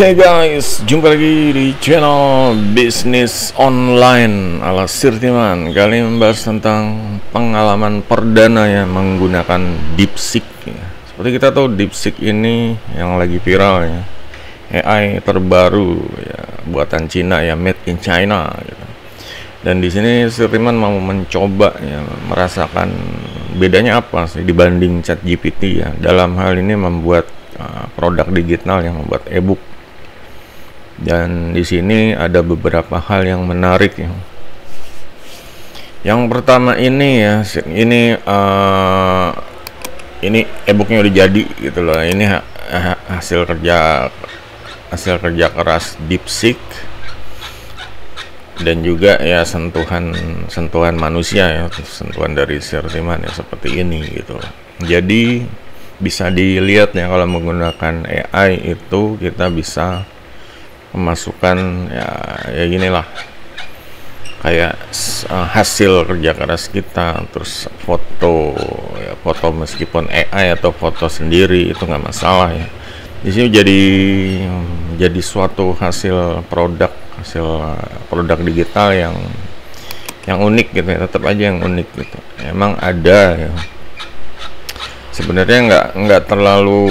Oke guys, jumpa lagi di channel bisnis online ala Sirtiman. Kali ini membahas tentang pengalaman perdana ya menggunakan DeepSeek ya. Seperti kita tahu DeepSeek ini yang lagi viral ya, AI terbaru ya, buatan Cina ya, made in China gitu. Dan di sini Sirtiman mau mencoba ya, merasakan bedanya apa sih dibanding ChatGPT ya dalam hal ini membuat produk digital yang membuat e-book. Dan di sini ada beberapa hal yang menarik ya. Yang pertama ini ya, ini e-booknya udah jadi gitu loh. Ini hasil kerja keras DeepSeek dan juga ya sentuhan manusia ya, sentuhan dari Sirtiman ya, seperti ini gitu loh. Jadi bisa dilihat ya, kalau menggunakan AI itu kita bisa memasukkan ya ginilah, kayak hasil kerja keras kita, terus foto ya, foto meskipun AI atau foto sendiri itu nggak masalah ya. Di sini jadi suatu hasil produk digital yang unik gitu ya, tetap aja yang unik gitu. Emang ada ya, sebenarnya nggak terlalu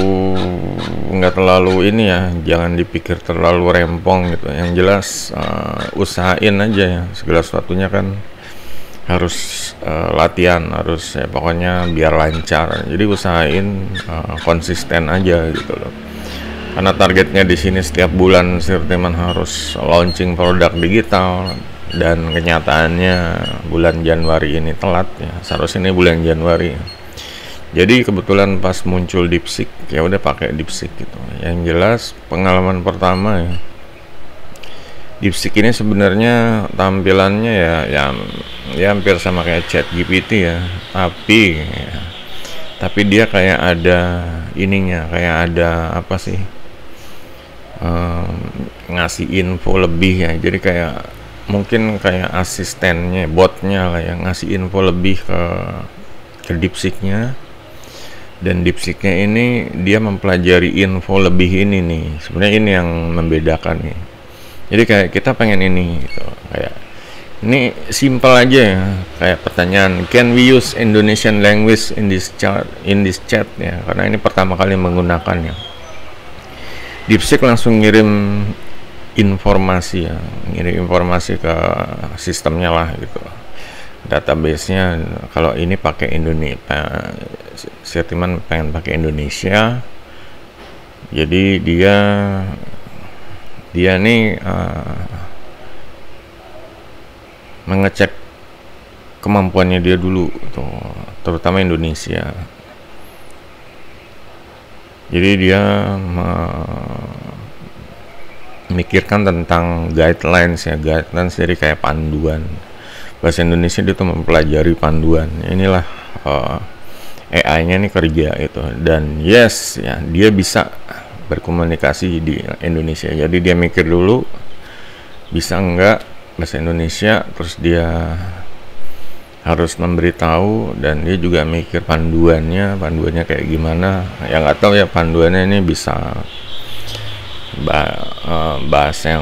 ini ya, jangan dipikir terlalu rempong gitu. Yang jelas usahain aja ya, segala sesuatunya kan harus latihan, harus ya, pokoknya biar lancar. Jadi usahain konsisten aja gitu loh. Karena targetnya di sini setiap bulan Sirtiman harus launching produk digital, dan kenyataannya bulan Januari ini telat ya. Seharusnya ini bulan Januari. Jadi kebetulan pas muncul DeepSeek ya udah pakai DeepSeek gitu. Yang jelas pengalaman pertama ya, DeepSeek ini sebenarnya tampilannya ya hampir sama kayak ChatGPT ya, tapi dia kayak ada ininya, kayak ada apa sih, ngasih info lebih ya. Jadi kayak mungkin kayak asistennya, botnya lah yang ngasih info lebih ke DeepSeek-nya. Dan DeepSeek-nya ini dia mempelajari info lebih ini nih. Sebenarnya ini yang membedakan nih. Jadi kayak kita pengen ini gitu. Kayak ini simple aja ya. Kayak pertanyaan, can we use Indonesian language in this chat ya. Karena ini pertama kali menggunakannya. DeepSeek langsung ngirim informasi ya. Ngirim informasi ke sistemnya lah gitu. Database-nya kalau ini pakai Indonesia, Sirtiman pengen pakai Indonesia, jadi dia nih mengecek kemampuannya dia dulu tuh, terutama Indonesia. Jadi dia memikirkan tentang guidelines ya, guidelines dari kayak panduan bahasa Indonesia. Dia tuh mempelajari panduan. Inilah AI-nya nih kerja itu, dan yes ya, dia bisa berkomunikasi di Indonesia. Jadi dia mikir dulu bisa enggak bahasa Indonesia, terus dia harus memberitahu, dan dia juga mikir panduannya kayak gimana. Ya nggak tahu ya, panduannya ini bisa bahasa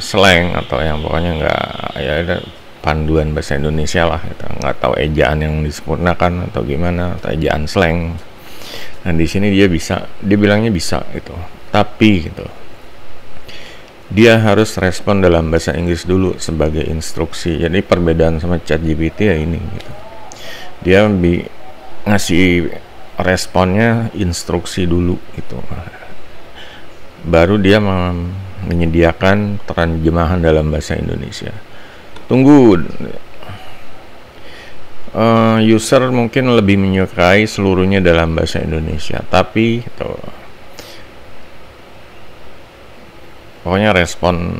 slang atau yang pokoknya nggak ya, ada panduan bahasa Indonesia lah gitu. Nggak tahu ejaan yang disempurnakan atau gimana, atau ejaan slang. Nah di sini dia bilangnya bisa gitu, tapi gitu dia harus respon dalam bahasa Inggris dulu sebagai instruksi. Jadi perbedaan sama ChatGPT ya ini gitu, dia ngasih responnya instruksi dulu gitu, baru dia menyediakan terjemahan dalam bahasa Indonesia. Tunggu, user mungkin lebih menyukai seluruhnya dalam bahasa Indonesia, tapi gitu, pokoknya respon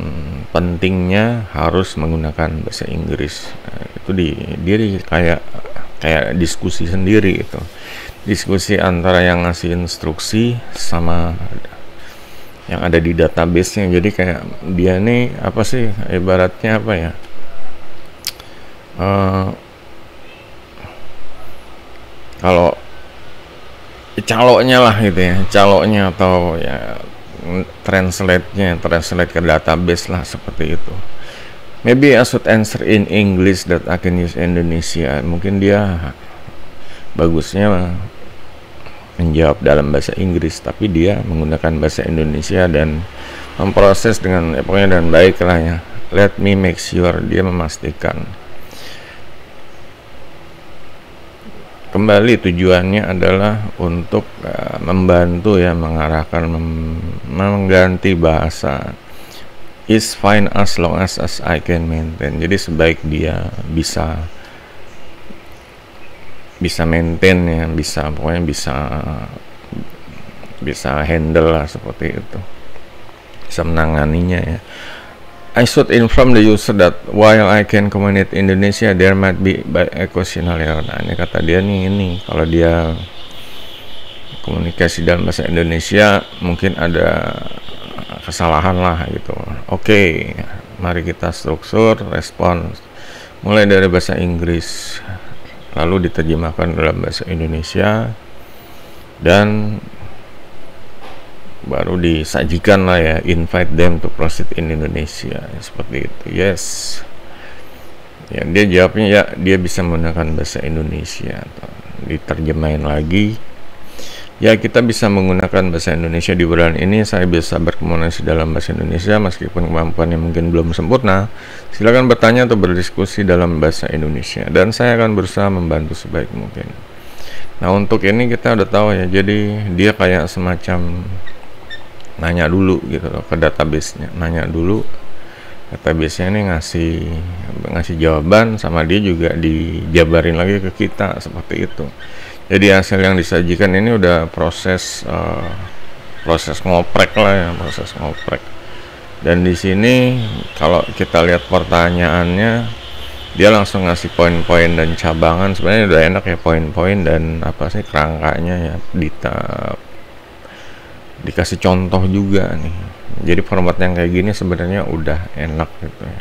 pentingnya harus menggunakan bahasa Inggris. Itu dia kayak diskusi sendiri gitu, diskusi antara yang ngasih instruksi sama yang ada di database-nya. Jadi kayak dia nih apa sih, ibaratnya apa ya, kalau caloknya lah gitu ya, caloknya atau ya translate ke database lah, seperti itu. Maybe I should answer in English that I can use Indonesia. Mungkin dia bagusnya menjawab dalam bahasa Inggris, tapi dia menggunakan bahasa Indonesia dan memproses dengan pokoknya dengan baik lah ya. Let me make sure, dia memastikan. Kembali tujuannya adalah untuk membantu ya, mengarahkan, mengganti bahasa. Is fine as long as I can maintain. Jadi sebaik dia bisa maintain ya, pokoknya bisa handle lah, seperti itu, bisa menanganinya ya. I should inform the user that while I can communicate Indonesia, there might be by occasional error. Nah, ini kata dia nih, ini kalau dia komunikasi dalam bahasa Indonesia mungkin ada kesalahan lah gitu. Oke, mari kita struktur respons mulai dari bahasa Inggris, lalu diterjemahkan dalam bahasa Indonesia, dan baru disajikan lah ya, invite them to proceed in Indonesia, seperti itu. Yes ya, dia jawabnya ya, dia bisa menggunakan bahasa Indonesia. Diterjemahin lagi ya, kita bisa menggunakan bahasa Indonesia di bulan ini. Saya bisa berkomunikasi dalam bahasa Indonesia meskipun kemampuannya mungkin belum sempurna. Silakan bertanya atau berdiskusi dalam bahasa Indonesia dan saya akan berusaha membantu sebaik mungkin. Nah, untuk ini kita udah tahu ya, jadi dia kayak semacam nanya dulu gitu loh ke database-nya, nanya dulu, database-nya ini ngasih jawaban, sama dia juga dijabarin lagi ke kita, seperti itu. Jadi hasil yang disajikan ini udah proses ngoprek lah ya, proses ngoprek. Dan di sini kalau kita lihat pertanyaannya, dia langsung ngasih poin-poin dan cabangan. Sebenarnya udah enak ya, poin-poin dan apa sih kerangkanya ya, dikasih contoh juga nih. Jadi format yang kayak gini sebenarnya udah enak gitu ya.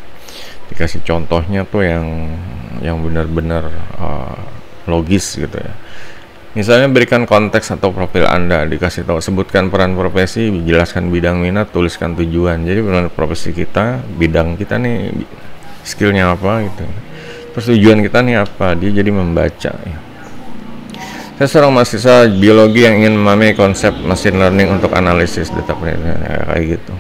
Dikasih contohnya tuh yang benar-benar logis gitu ya. Misalnya berikan konteks atau profil Anda, dikasih tahu, sebutkan peran profesi, jelaskan bidang minat, tuliskan tujuan. Jadi benar profesi kita, bidang kita nih, skillnya apa gitu. Terus tujuan kita nih apa, dia jadi membaca ya. Saya seorang mahasiswa biologi yang ingin memahami konsep machine learning untuk analisis data kayak gitu.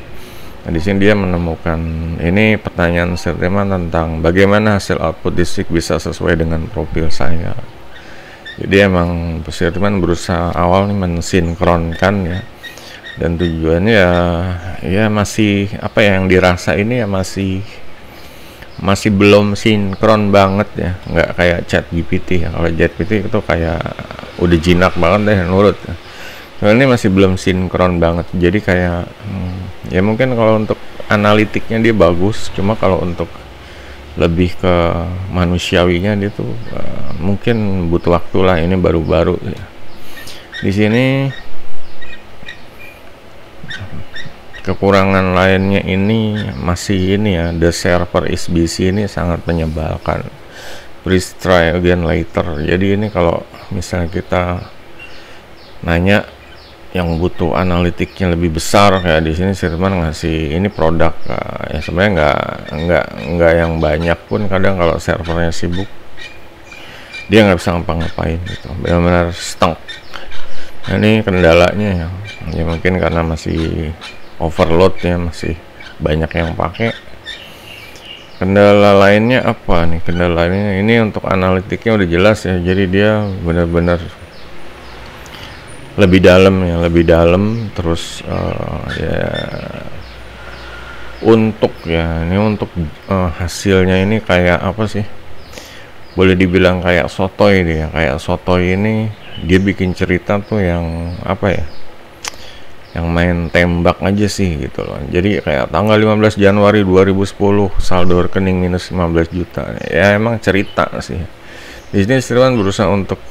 Nah, di sini dia menemukan ini pertanyaan Sirteman tentang bagaimana hasil output distrik bisa sesuai dengan profil saya. Jadi emang Sirteman berusaha awal nih mensinkronkan ya, dan tujuannya ya masih apa ya, yang dirasa ini ya masih belum sinkron banget ya, nggak kayak ChatGPT ya. Kalau ChatGPT itu kayak udah jinak banget deh nurut. Soalnya ini masih belum sinkron banget, jadi kayak ya mungkin kalau untuk analitiknya dia bagus, cuma kalau untuk lebih ke manusiawinya dia tuh mungkin butuh waktu lah, ini baru-baru ya. Di sini kekurangan lainnya ini masih ini ya, the server is busy, ini sangat menyebalkan. Please try again later. Jadi ini kalau misalnya kita nanya yang butuh analitiknya lebih besar, kayak di sini Sirteman ngasih ini produk ya sebenarnya nggak yang banyak pun, kadang kalau servernya sibuk dia nggak bisa ngapa-ngapain gitu, benar-benar stuck. Nah, ini kendalanya ya mungkin karena masih overload ya, masih banyak yang pakai. Kendala lainnya apa nih? Kendala lainnya ini untuk analitiknya udah jelas ya, jadi dia benar-benar lebih dalam terus ya untuk hasilnya ini kayak apa sih, boleh dibilang kayak sotoy dia, kayak sotoy ini dia bikin cerita tuh yang apa ya, yang main tembak aja sih gitu loh. Jadi kayak tanggal 15 Januari 2010 saldo rekening minus 15 juta ya, emang cerita sih. Di sini Sirteman berusaha untuk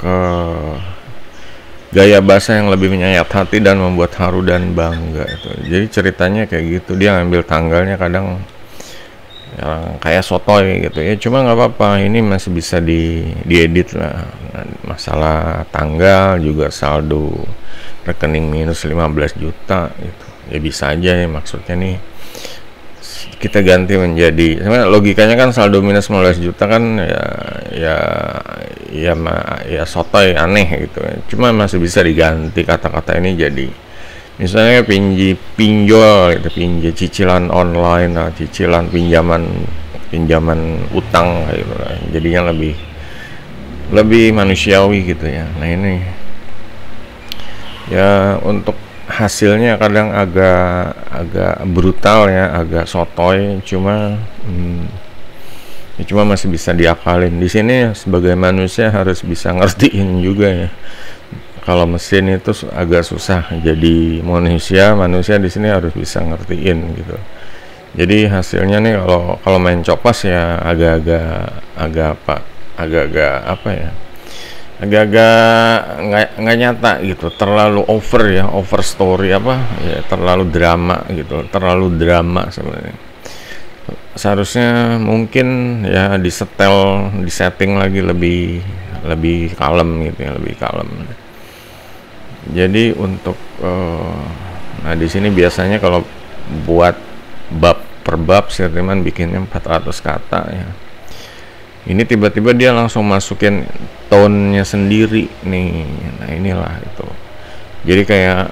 gaya bahasa yang lebih menyayat hati dan membuat haru dan bangga itu. Jadi ceritanya kayak gitu, dia ngambil tanggalnya kadang yang kayak sotoy gitu ya, cuma nggak apa-apa, ini masih bisa diedit lah. Masalah tanggal juga saldo rekening minus 15 juta gitu ya bisa aja ya, maksudnya nih kita ganti menjadi, sebenarnya logikanya kan saldo minus 15 juta kan ya ya sotoy aneh gitu ya. Cuma masih bisa diganti kata-kata ini jadi misalnya pinjol gitu, cicilan online, nah, cicilan pinjaman utang gitu lah. Jadinya lebih manusiawi gitu ya. Nah ini ya untuk hasilnya kadang agak brutal ya, agak sotoy, cuma cuma masih bisa diakalin. Di sini sebagai manusia harus bisa ngertiin juga ya. Kalau mesin itu agak susah, jadi manusia di sini harus bisa ngertiin gitu. Jadi hasilnya nih kalau main copas ya agak-agak apa ya, agak-agak nggak nyata gitu, terlalu over story apa ya, terlalu drama gitu, terlalu drama sebenarnya. Seharusnya mungkin ya di setting lagi lebih kalem gitu ya, lebih kalem. Jadi untuk nah di sini biasanya kalau buat bab per bab Sirtiman bikinnya 400 kata ya. Ini tiba-tiba dia langsung masukin tone-nya sendiri nih. Nah inilah itu. Jadi kayak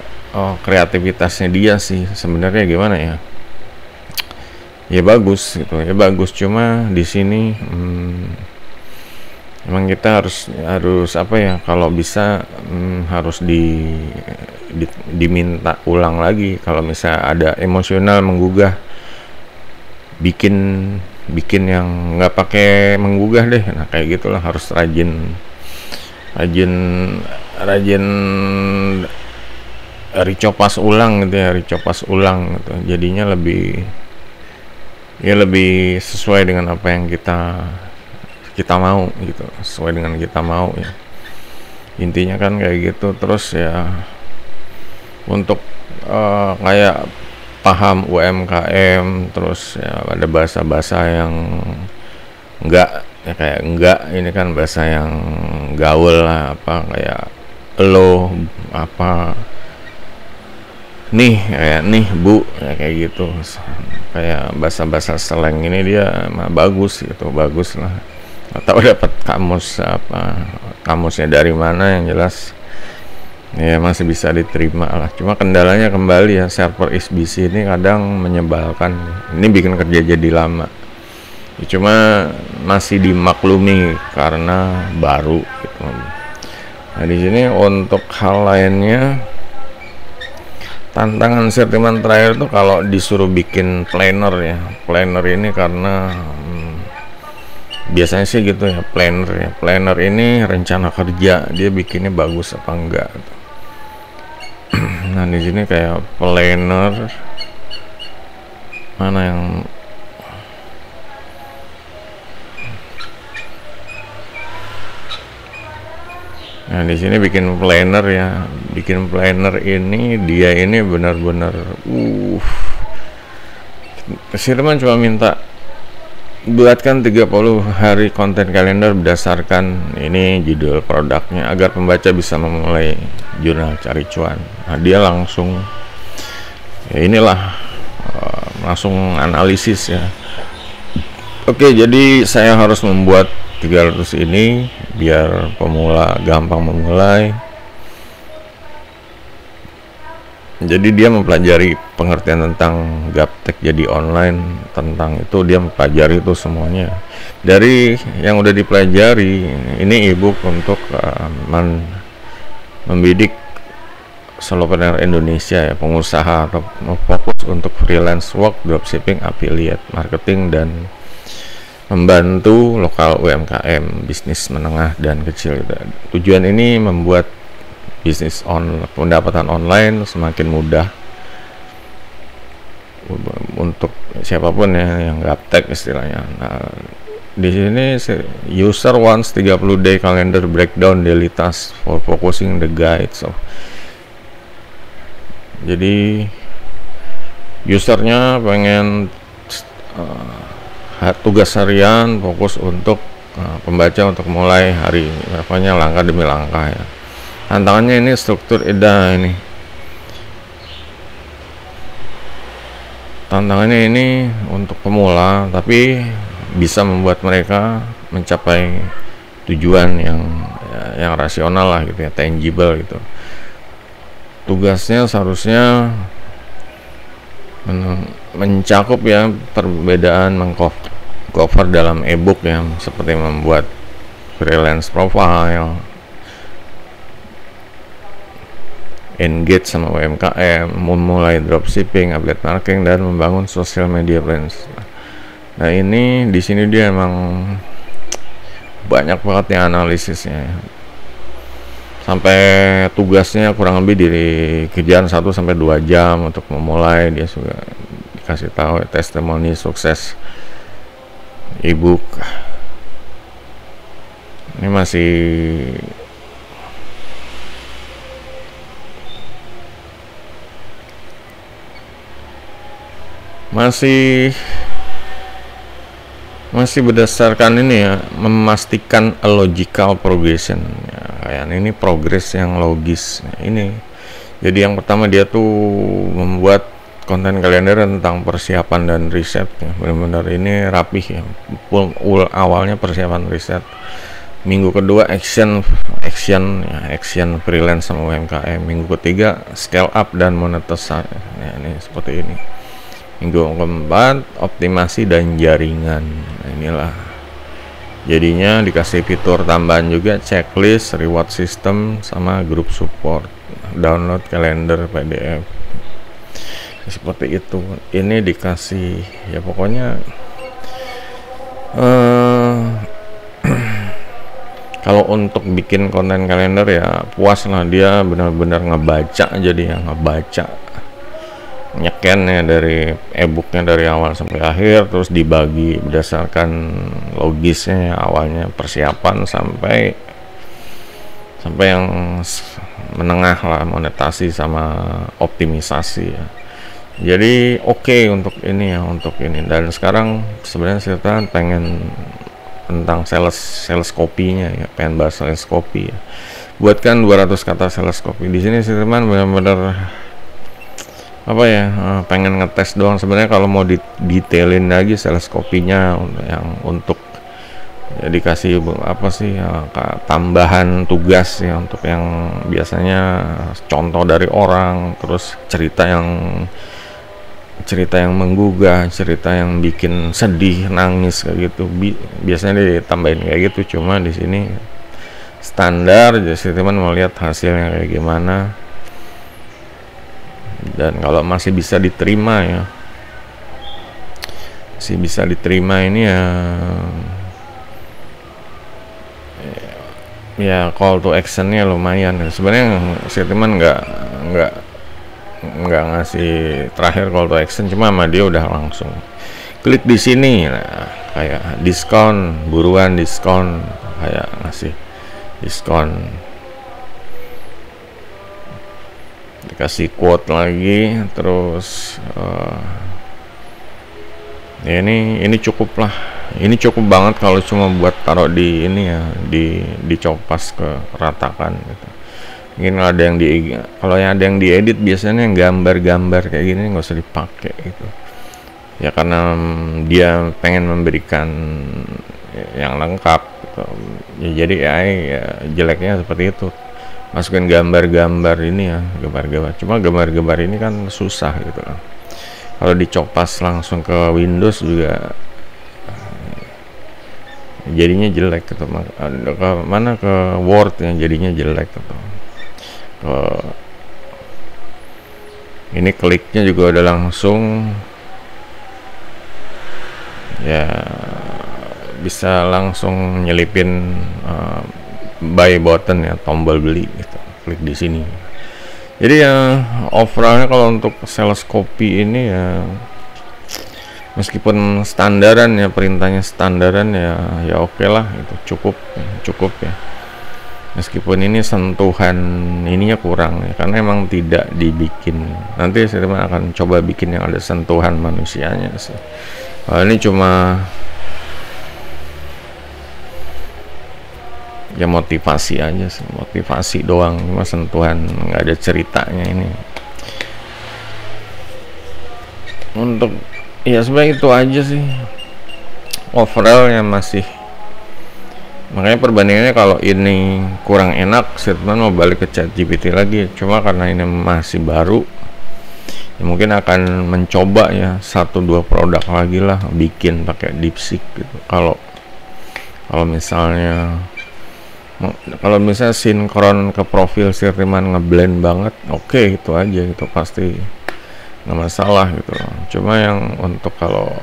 kreativitasnya dia sih sebenarnya gimana ya? Ya bagus gitu, ya bagus, cuma di sini emang kita harus apa ya, kalau bisa harus diminta ulang lagi kalau misalnya ada emosional menggugah, bikin yang nggak pakai menggugah deh. Nah kayak gitulah, harus rajin recopas ulang gitu ya, recopas ulang gitu. Jadinya lebih sesuai dengan apa yang kita mau gitu, sesuai dengan kita mau ya, intinya kan kayak gitu. Terus ya untuk kayak paham UMKM, terus ya ada bahasa-bahasa yang enggak ya, kayak enggak ini kan bahasa yang gaul lah, apa kayak lo apa nih, kayak nih bu ya, kayak gitu, kayak bahasa-bahasa slang ini dia bagus gitu, bagus lah. Atau dapat kamusnya dari mana, yang jelas ya masih bisa diterima lah. Cuma kendalanya kembali ya, server SBC ini kadang menyebalkan, ini bikin kerja jadi lama ya, cuma masih dimaklumi karena baru gitu. Nah di sini untuk hal lainnya, tantangan Sirtiman terakhir tuh kalau disuruh bikin planner ya, planner ini karena biasanya sih gitu ya, planner ini rencana kerja, dia bikinnya bagus apa enggak gitu. Nah di sini kayak planner mana yang nah di sini bikin planner ya, bikin planner ini dia ini benar-benar Sirman cuma minta buatkan 30 hari konten kalender berdasarkan ini judul produknya agar pembaca bisa memulai jurnal cari cuan. Nah dia langsung ya inilah langsung analisis ya. Oke, jadi saya harus membuat 300 ini biar pemula gampang memulai. Jadi dia mempelajari pengertian tentang gaptek jadi online, tentang itu dia mempelajari itu semuanya. Dari yang udah dipelajari, ini ebook untuk membidik solopreneur Indonesia ya, pengusaha atau fokus untuk freelance work, dropshipping, affiliate marketing, dan membantu lokal UMKM, bisnis menengah dan kecil. Tujuan ini membuat bisnis pendapatan online semakin mudah untuk siapapun ya yang gaptek istilahnya. Nah, di sini user wants 30 day calendar breakdown daily task for focusing the guides. Jadi usernya pengen tugas harian fokus untuk pembaca untuk mulai hari, berapanya langkah demi langkah ya. Tantangannya ini struktur EDA ini. tantangannya ini untuk pemula, tapi bisa membuat mereka mencapai tujuan yang rasional lah gitu ya, tangible gitu. Tugasnya seharusnya mencakup ya perbedaan mengcover dalam ebook ya, seperti membuat freelance profile, engage sama UMKM, memulai dropshipping, affiliate marketing, dan membangun social media plans. Nah ini di sini dia emang banyak banget ya analisisnya, sampai tugasnya kurang lebih dikejar 1-2 jam untuk memulai. Dia juga dikasih tahu testimoni sukses ebook. Ini masih berdasarkan ini ya, memastikan a logical progression ya, kayak ini progres yang logis. Nah, ini jadi yang pertama dia tuh membuat konten kalender tentang persiapan dan riset ya, benar-benar ini rapih ya. Awalnya persiapan riset, minggu kedua action freelance sama UMKM, minggu ketiga scale up dan monetisasi ya, ini seperti ini. Minggu keempat optimasi dan jaringan. Nah, inilah jadinya dikasih fitur tambahan juga, checklist, reward system, sama grup support, download kalender PDF seperti itu. Ini dikasih ya pokoknya kalau untuk bikin konten kalender ya puas lah, dia benar-benar ngebaca, jadi yang ngebaca nyeken ya dari ebooknya dari awal sampai akhir, terus dibagi berdasarkan logisnya, awalnya persiapan sampai yang menengah lah, monetasi sama optimisasi ya. Jadi oke untuk ini ya, untuk ini. Dan sekarang sebenarnya saya pengen tentang sales copy-nya ya, pengen bahas sales copy ya. Buatkan 200 kata sales copy. Di sini sih teman benar-benar apa ya, pengen ngetes doang sebenarnya. Kalau mau detailin lagi sales copy-nya yang untuk ya, dikasih apa sih ya, tambahan tugas ya, untuk yang biasanya contoh dari orang, terus cerita yang menggugah, cerita yang bikin sedih, nangis kayak gitu, biasanya ditambahin kayak gitu. Cuma di sini standar, jadi teman mau lihat hasilnya kayak gimana. Dan kalau masih bisa diterima ya, ini ya call to actionnya lumayan. Sebenarnya teman nggak ngasih terakhir call to action, cuma sama dia udah langsung klik di sini. Nah, kayak diskon, buruan diskon, kayak ngasih diskon, dikasih quote lagi, terus ya ini cukup lah, ini cukup banget kalau cuma buat taruh di ini ya, di copas ke ratakan gitu. Mungkin kalau ada yang diedit biasanya yang gambar-gambar kayak gini nggak usah dipakai gitu ya, karena dia pengen memberikan yang lengkap gitu. Ya, jadi ya jeleknya seperti itu, masukin gambar-gambar ini ya, gambar-gambar. Cuma gambar-gambar ini kan susah gitu kan. Kalau dicopas langsung ke Windows juga jadinya jelek gitu. Ke Word yang jadinya jelek gitu. Ini kliknya juga udah langsung ya, bisa langsung nyelipin buy button ya, tombol beli gitu, klik di sini. Jadi ya overallnya kalau untuk sales copy ini ya, meskipun standaran ya, perintahnya standaran ya oke lah, itu cukup ya. Meskipun ini sentuhan ininya kurang ya, karena emang tidak dibikin. Nanti saya akan coba bikin yang ada sentuhan manusianya sih. Ini cuma ya motivasi aja sih, motivasi doang, cuma sentuhan, nggak ada ceritanya ini. untuk ya sebenarnya itu aja sih overall yang masih, makanya perbandingannya kalau ini kurang enak Sirtman mau balik ke ChatGPT lagi, cuma karena ini masih baru ya mungkin akan mencoba ya 1-2 produk lagi lah bikin pakai DeepSeek gitu. Kalau misalnya sinkron ke profil Sirtiman ngeblend banget, oke, itu aja gitu, pasti nggak masalah gitu. Cuma yang untuk kalau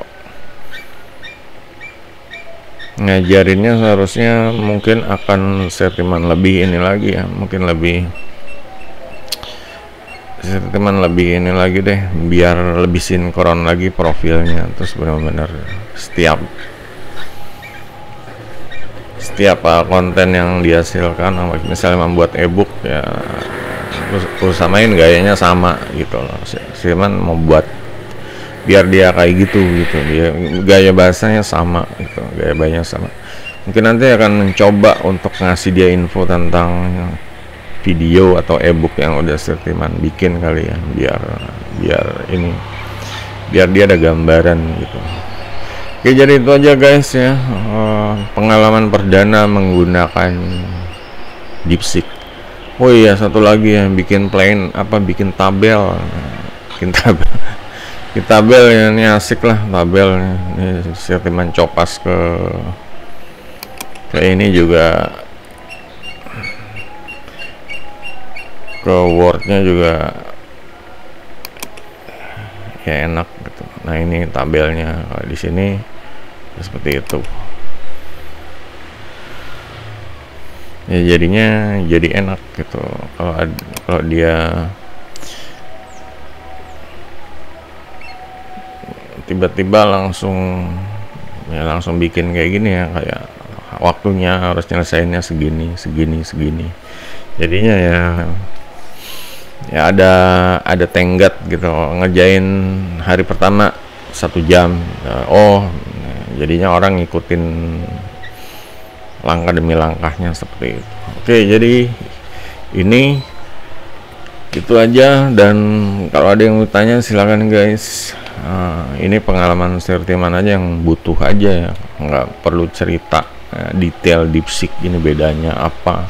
ngajarinnya seharusnya mungkin akan Sirtiman lebih ini lagi ya, mungkin Sirtiman lebih ini lagi deh, biar lebih sinkron lagi profilnya, terus benar-benar setiap konten yang dihasilkan, misalnya membuat ebook ya samain gayanya sama gitu loh. Sirtiman mau buat biar dia kayak gitu, dia gaya bahasanya sama gitu, gaya bahasanya sama. Mungkin nanti akan mencoba untuk ngasih dia info tentang video atau ebook yang udah Sirtiman bikin kali ya, biar dia ada gambaran gitu. Oke, jadi itu aja guys ya, pengalaman perdana menggunakan DeepSeek. Oh iya, satu lagi ya, bikin tabel tabel ya, ini asik lah tabel ini. Sirtiman copas ke ini juga, ke Word-nya juga ya enak gitu. Nah ini tabelnya, kalau di sini ya seperti itu ya, jadinya jadi enak gitu kalau dia tiba-tiba langsung bikin kayak gini ya, kayak waktunya harus nyelesainnya segini, jadinya ya ada tenggat gitu, ngerjain hari pertama 1 jam, jadinya orang ngikutin langkah demi langkahnya seperti itu. Oke, jadi ini itu aja, dan kalau ada yang mau tanya silakan guys. Ini pengalaman Sirtiman aja yang butuh aja ya, nggak perlu cerita detail DeepSeek ini bedanya apa,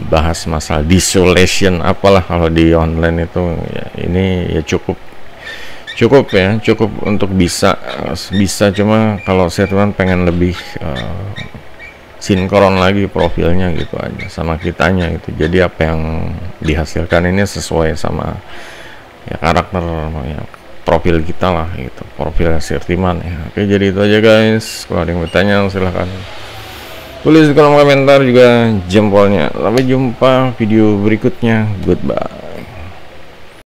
bahas masalah distillation apalah kalau di online itu ya. Ini ya cukup untuk bisa, cuma kalau Sirtiman pengen lebih sinkron lagi profilnya gitu aja sama kitanya gitu, jadi apa yang dihasilkan ini sesuai sama ya karakter ya profil kita lah gitu, profil Sirtiman ya. Oke, jadi itu aja guys, kalau ada yang bertanya silahkan tulis di kolom komentar, juga jempolnya. Sampai jumpa video berikutnya, goodbye.